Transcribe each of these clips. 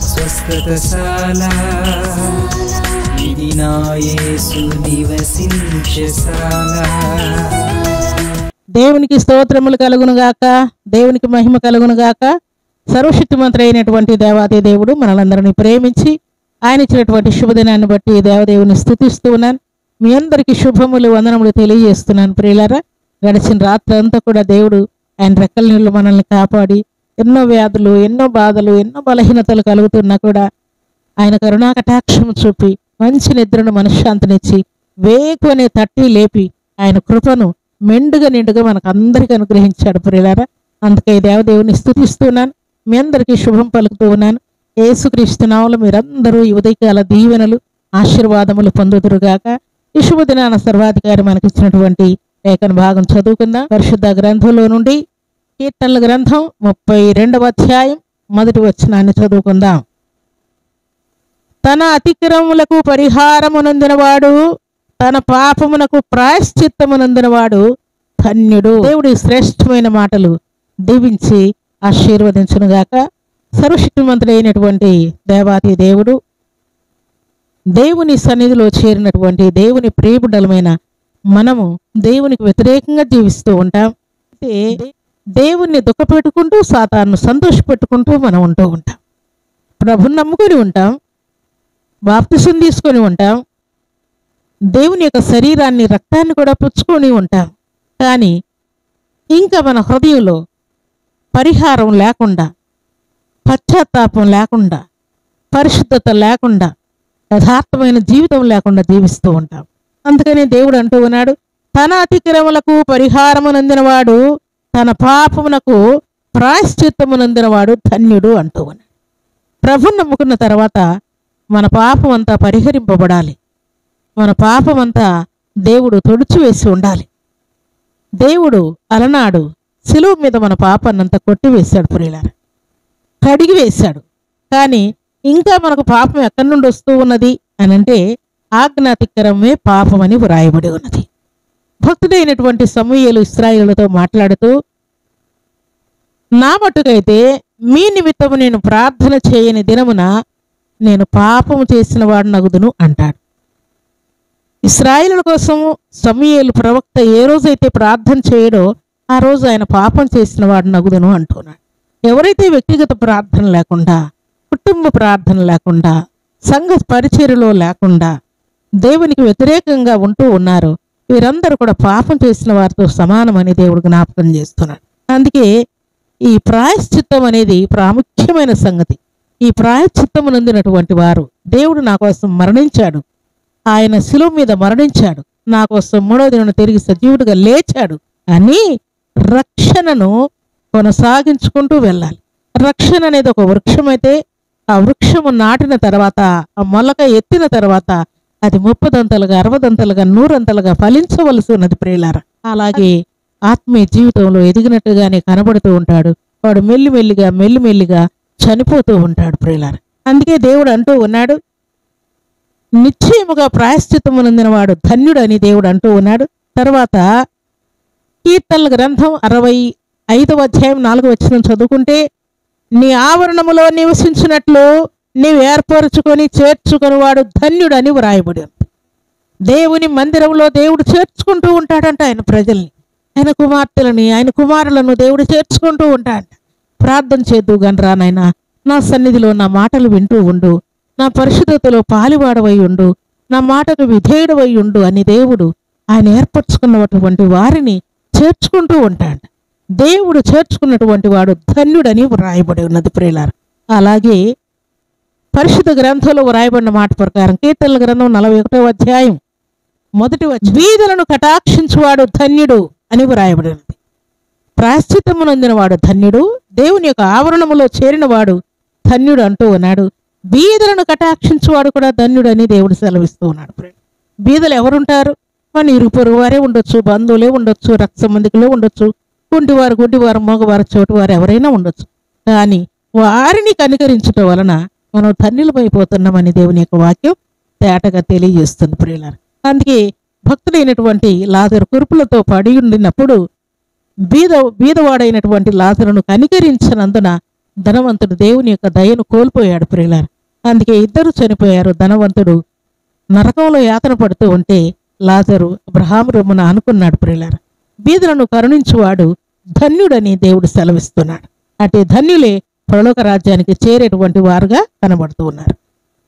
స్వస్థతశాల ఇది నా యేసు నివసించశాల. దేవునికి స్తోత్రములు కలుగునుగాక, దేవునికి మహిమ కలుగునుగాక. సర్వశక్తిమంతుడు అయినటువంటి దేవాది దేవుడు మనలందరినీ ప్రేమించి ఆయన ఇచ్చినటువంటి శుభదినాన్ని బట్టి దేవదేవుని స్తుతిస్తూ ఉన్నాను. మీ అందరికీ శుభములు వందనములు తెలియజేస్తున్నాను. ప్రియులారా, గడిచిన రాత్రి అంతా కూడా దేవుడు ఆయన రెక్కల నీళ్ళు మనల్ని కాపాడి ఎన్నో వ్యాధులు, ఎన్నో బాధలు, ఎన్నో బలహీనతలు కలుగుతున్నా కూడా ఆయన కరుణా కటాక్షం చూపి మంచి నిద్రను మనశ్శాంతినిచ్చి వేకువనే తట్టి లేపి ఆయన కృపను మెండుగా నిండుగా మనకు అందరికీ అనుగ్రహించాడు. ప్రియులారా, అందుకే దేవదేవుని స్తుతిస్తున్నాను. మీ అందరికీ శుభం పలుకుతూ ఉన్నాను. యేసుక్రీస్తు నామములో మీరందరూ ఈ ఉదయకాల దీవెనలు ఆశీర్వాదములు పొందుదురుగాక. ఈ శుభదినాన సర్వాధికారి మనకి ఇచ్చినటువంటి లేఖన భాగం చదువుకుందాం. పరిశుద్ధ గ్రంథంలో నుండి కీర్తనల గ్రంథం 32వ అధ్యాయం 1వ వచనాన్ని చదువుకుందాం. తన అతిక్రమములకు పరిహారమునందినవాడు, తన పాపమునకు ప్రాయశ్చిత్తమునందినవాడు ధన్యుడు. దేవుడి శ్రేష్టమైన మాటలు దీవించి ఆశీర్వదించునుగాక. సర్వశక్తిమంతుడైనటువంటి దేవాతి దేవుడు, దేవుని సన్నిధిలో చేరినటువంటి దేవుని ప్రియబిడ్డలమైన మనము దేవునికి వ్యతిరేకంగా జీవిస్తూ ఉంటాం. దేవుణ్ణి దుఃఖపెట్టుకుంటూ సాతాను సంతోషపెట్టుకుంటూ మనం ఉంటూ ఉంటాం. ప్రభుని నమ్ముకొని ఉంటాం, బాప్తిసం తీసుకొని ఉంటాం, దేవుని యొక్క శరీరాన్ని రక్తాన్ని కూడా పుచ్చుకొని ఉంటాం. కానీ ఇంకా మన హృదయంలో పరిహారం లేకుండా, పశ్చాత్తాపం లేకుండా, పరిశుద్ధత లేకుండా, యథార్థమైన జీవితం లేకుండా జీవిస్తూ ఉంటాం. అందుకని దేవుడు అంటూ ఉన్నాడు, తన అతిక్రమలకు పరిహారమునందినవాడు, తన పాపమునకు ప్రాయశ్చిత్తమునందినవాడు ధన్యుడు అంటూ ఉన్నాడు. ప్రభుని నమ్ముకున్న తర్వాత మన పాపం అంతా పరిహరింపబడాలి. మన పాపమంతా దేవుడు తుడిచివేసి ఉండాలి. దేవుడు అలనాడు శిలువ మీద మన పాపాన్నంతా కొట్టివేశాడు, ప్రియులారా, కడిగి వేశాడు. కానీ ఇంకా మనకు పాపం ఎక్కడి నుండి వస్తూ ఉన్నది అని అంటే ఆజ్ఞాతిక్రమే పాపమని వ్రాయబడి ఉన్నది. భక్తుడైనటువంటి సమూయేలు ఇశ్రాయేలుతో మాట్లాడుతూ, నా మట్టుకైతే మీ నిమిత్తము నేను ప్రార్థన చేయని దినమున నేను పాపము చేసిన వాడు నగుదును అంటాడు. ఇశ్రాయేలుల కోసం సమూయేలు ప్రవక్త ఏ రోజైతే ప్రార్థన చేయడో ఆ రోజు ఆయన పాపం చేసిన వాడు నగుదును అంటున్నాడు. ఎవరైతే వ్యక్తిగత ప్రార్థన లేకుండా, కుటుంబ ప్రార్థన లేకుండా, సంఘ పరిచర్యలో లేకుండా దేవునికి వ్యతిరేకంగా ఉంటూ ఉన్నారో వీరందరూ కూడా పాపం చేసిన వారితో సమానమని దేవుడు జ్ఞాపకం చేస్తున్నాడు. అందుకే ఈ ప్రాయశ్చిత్తం అనేది ప్రాముఖ్యమైన సంగతి. ఈ ప్రాయశ్చిత్తము నందినటువంటి వారు, దేవుడు నా కోసం మరణించాడు, ఆయన శిలువ మీద మరణించాడు, నా కోసం 3వ దినాన తిరిగి సజీవుడిగా లేచాడు అని రక్షణను కొనసాగించుకుంటూ వెళ్ళాలి. రక్షణ అనేది ఒక వృక్షం అయితే ఆ వృక్షము నాటిన తర్వాత, ఆ మొలక ఎత్తిన తర్వాత అది 30దంతలుగా, 60దంతలుగా, 100అంతలుగా ఫలించవలసి ఉన్నది ప్రియులారా. అలాగే ఆత్మీయ జీవితంలో ఎదిగినట్టుగానే కనబడుతూ ఉంటాడు. వాడు మెల్లిమెల్లిగా మెల్లిమెల్లిగా చనిపోతూ ఉంటాడు ప్రియులారా. అందుకే దేవుడు అంటూ ఉన్నాడు, నిశ్చయముగా ప్రాయశ్చిత్తమునందిన వాడు ధన్యుడు అని దేవుడు అంటూ ఉన్నాడు. తర్వాత కీర్తనల గ్రంథం 65వ అధ్యాయం 4వ వచనం చదువుకుంటే, నీ ఆవరణములో నివసించినట్లు నీవు ఏర్పరచుకొని చేర్చుకొని వాడు ధన్యుడని వ్రాయబడి ఉంది. దేవుని మందిరంలో దేవుడు చేర్చుకుంటూ ఉంటాడంట ఆయన ప్రజల్ని, ఆయన కుమార్తెలని, ఆయన కుమారులను దేవుడు చేర్చుకుంటూ ఉంటాడంట. ప్రార్థన చేద్దు గనరా నాయనా, నా సన్నిధిలో నా మాటలు వింటూ ఉండు, నా పరిశుద్ధతలో పాలివాడవై ఉండు, నా మాటకు విధేయుడవై ఉండు అని దేవుడు ఆయన ఏర్పరచుకున్నటువంటి వారిని చేర్చుకుంటూ ఉంటాడు. దేవుడు చేర్చుకున్నటువంటి వాడు ధన్యుడని వ్రాయబడి ఉన్నది ప్రియులారా. అలాగే పరిశుద్ధ గ్రంథంలో వ్రాయబడిన మాట ప్రకారం కీర్తనల గ్రంథం 41వ అధ్యాయం 1వ వచనం, బీదలను కటాక్షించువాడు ధన్యుడు అని వ్రాయబడి ఉన్నది. ప్రాయశ్చిత్తమునందిన వాడు ధన్యుడు, దేవుని యొక్క ఆవరణములో చేరిన వాడు ధన్యుడు అంటూ ఉన్నాడు. బీదలను కటాక్షించువాడు కూడా ధన్యుడు అని దేవుడు సెలవిస్తూ ఉన్నాడు. బీదలు ఎవరుంటారు? మన ఇరుగు పొరుగు వారే ఉండొచ్చు, బంధువులే ఉండొచ్చు, రక్త సంబంధికులే ఉండొచ్చు, గుడ్డివారు, మగవారు, చోటువారు ఎవరైనా ఉండొచ్చు. కానీ వారిని కనికరించడం వలన మనం ధన్యులమైపోతున్నామని దేవుని యొక్క వాక్యం తేటగా తెలియజేస్తుంది ప్రియులారా. అందుకే భక్తుడైనటువంటి లాజరు కురుపులతో పడి ఉండినప్పుడు బీదవాడైనటువంటి లాజరును కనికరించినందున ధనవంతుడు దేవుని యొక్క దయను కోల్పోయాడు ప్రియులారా. అందుకే ఇద్దరు చనిపోయారు. ధనవంతుడు నరకంలో యాతన పడుతూ ఉంటే లాజరు అబ్రహాము రొమ్మున అనుకున్నాడు ప్రియులారా. బీదలను కరుణించువాడు ధన్యుడని దేవుడు సెలవిస్తున్నాడు. అటు ధన్యులే పరలోక రాజ్యానికి చేరేటువంటి వారుగా కనబడుతూ ఉన్నారు.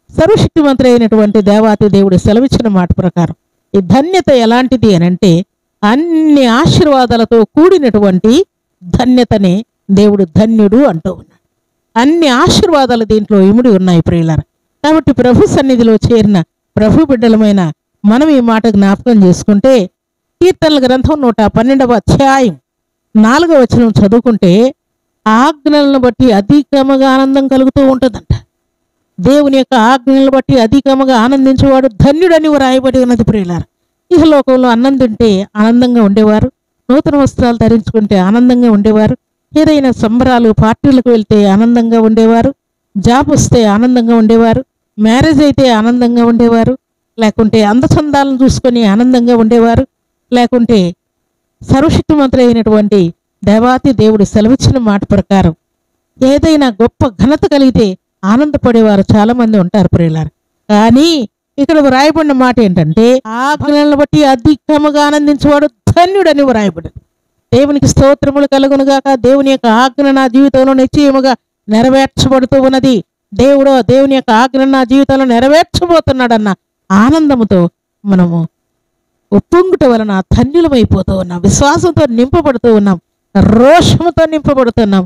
సర్వశక్తిమంతుడు అయినటువంటి దేవాతి దేవుడు సెలవిచ్చిన మాట ప్రకారం ఈ ధన్యత ఎలాంటిది అని అంటే అన్ని ఆశీర్వాదాలతో కూడినటువంటి ధన్యతనే దేవుడు ధన్యుడు అంటూ ఉన్నాడు. అన్ని ఆశీర్వాదాలు దీంట్లో ఇముడి ఉన్నాయి ప్రియులారా. కాబట్టి ప్రభు సన్నిధిలో చేరిన ప్రభు బిడ్డలమైన మనం ఈ మాట జ్ఞాపకం చేసుకుంటే కీర్తనల గ్రంథం 112వ అధ్యాయం 4వ వచనం చదువుకుంటే ఆజ్ఞలను బట్టి అధికముగా ఆనందం కలుగుతూ ఉంటుందంట. దేవుని యొక్క ఆజ్ఞలను బట్టి అధికముగా ఆనందించేవాడు ధన్యుడని వ్రాయబడి ఉన్నది ప్రియులారా. ఇహ లోకంలో అన్నం తింటే ఆనందంగా ఉండేవారు, నూతన వస్త్రాలు ధరించుకుంటే ఆనందంగా ఉండేవారు, ఏదైనా సంబరాలు పార్టీలకు వెళ్తే ఆనందంగా ఉండేవారు, జాబ్ వస్తే ఆనందంగా ఉండేవారు, మ్యారేజ్ అయితే ఆనందంగా ఉండేవారు, లేకుంటే అందచందాలను చూసుకొని ఆనందంగా ఉండేవారు, లేకుంటే సర్వశక్తిమంతుడైనటువంటి దేవాతి దేవుడు సెలవిచ్చిన మాట ప్రకారం ఏదైనా గొప్ప ఘనత కలిగితే ఆనందపడేవారు చాలా మంది ఉంటారు ప్రియులారా. కానీ ఇక్కడ వ్రాయబడిన మాట ఏంటంటే ఆజ్ఞలను బట్టి అధికముగా ఆనందించేవాడు ధన్యుడని వ్రాయబడింది. దేవునికి స్తోత్రములు కలుగునుగాక. దేవుని యొక్క ఆజ్ఞ నా జీవితంలో నిశ్చయముగా నెరవేర్చబడుతూ ఉన్నది. దేవుని యొక్క ఆజ్ఞ నా జీవితంలో నెరవేర్చబోతున్నాడన్న ఆనందముతో మనము ఉప్పొంగుట వలన ధన్యులమైపోతూ ఉన్నాం, విశ్వాసంతో నింపబడుతూ ఉన్నాం, రోషముతో నింపబడుతున్నాం,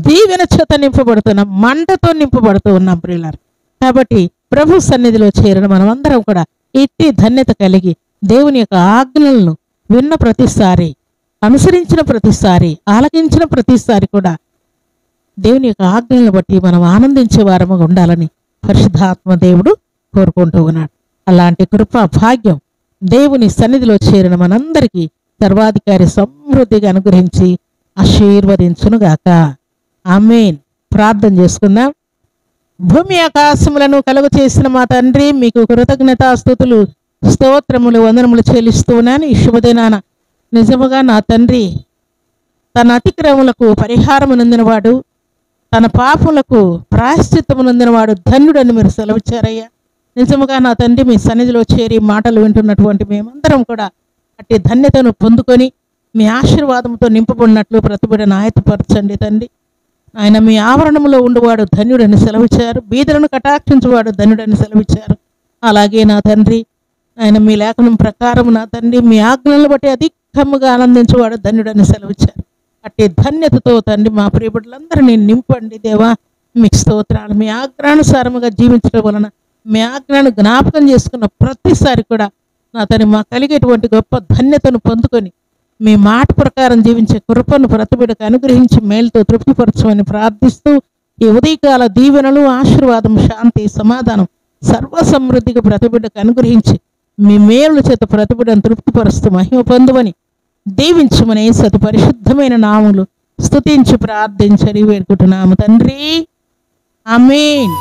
దీవెన చేత నింపబడుతున్నాం, మంటతో నింపబడుతూ ఉన్నాం ప్రియులారా. కాబట్టి ప్రభు సన్నిధిలో చేరిన మనం అందరం కూడా ఇట్టి ధన్యత కలిగి దేవుని యొక్క ఆజ్ఞలను విన్న ప్రతిసారి, అనుసరించిన ప్రతిసారి, ఆలకించిన ప్రతిసారి కూడా దేవుని యొక్క ఆజ్ఞలను బట్టి మనం ఆనందించే వారముగా ఉండాలని పరిశుద్ధాత్మ దేవుడు కోరుకుంటూ ఉన్నాడు. అలాంటి కృపా భాగ్యం దేవుని సన్నిధిలో చేరిన మనందరికీ సర్వాధికారి సమృద్ధిగా అనుగ్రహించి ఆశీర్వదించునుగాక. ఆమేన్. ప్రార్థన చేసుకుందాం. భూమి ఆకాశములను కలుగు చేసిన మా తండ్రి, మీకు కృతజ్ఞతాస్తుతులు స్తోత్రములు వందనములు చెల్లిస్తూ ఉన్నాను. ఈ శుభదినాన నిజముగా నా తండ్రి తన అతిక్రమములకు పరిహారము నొందినవాడు, తన పాపములకు ప్రాయశ్చిత్తము నొందినవాడు ధన్యుడని మీరు సెలవిచ్చారయ్యా. నిజముగా నా తండ్రి మీ సన్నిధిలో చేరి మాటలు వింటున్నటువంటి మేమందరం కూడా అట్టి ధన్యతను పొందుకొని మీ ఆశీర్వాదంతో నింపబడినట్లు ప్రతిబిడను ఆయతపరచండి తండ్రి. ఆయన మీ ఆవరణములో ఉండువాడు ధన్యుడని సెలవిచ్చారు, బీదలను కటాక్షించువాడు ధన్యుడని సెలవిచ్చారు. అలాగే నా తండ్రి ఆయన మీ లేఖనం ప్రకారం నా తండ్రి మీ ఆజ్ఞలను బట్టి అధికముగా ఆనందించేవాడు ధన్యుడని సెలవిచ్చారు. అట్టి ధన్యతతో తండ్రి మా ప్రియబిడ్డలందరినీ నింపండి దేవా. మీకు స్తోత్రాలు. మీ ఆజ్ఞానుసారముగా జీవించడం వలన మీ ఆజ్ఞను జ్ఞాపకం చేసుకున్న ప్రతిసారి కూడా నా తండ్రి మా కలిగేటువంటి గొప్ప ధన్యతను పొందుకొని మీ మాట ప్రకారం జీవించే కృపను ప్రతిబిడకు అనుగ్రహించి మేలుతో తృప్తిపరచమని ప్రార్థిస్తూ ఈ ఉదయకాల దీవెనలు, ఆశీర్వాదం, శాంతి, సమాధానం సర్వ సమృద్ధిగా ప్రతిబిడకు అనుగ్రహించి మీ మేలు చేత ప్రతిబిడను తృప్తిపరుస్తూ మహిమ పొందువని దీవించమని సతి పరిశుద్ధమైన నామములు స్తుతించి ప్రార్థించని వేడుకుంటున్నాము తండ్రి. ఆమేన్.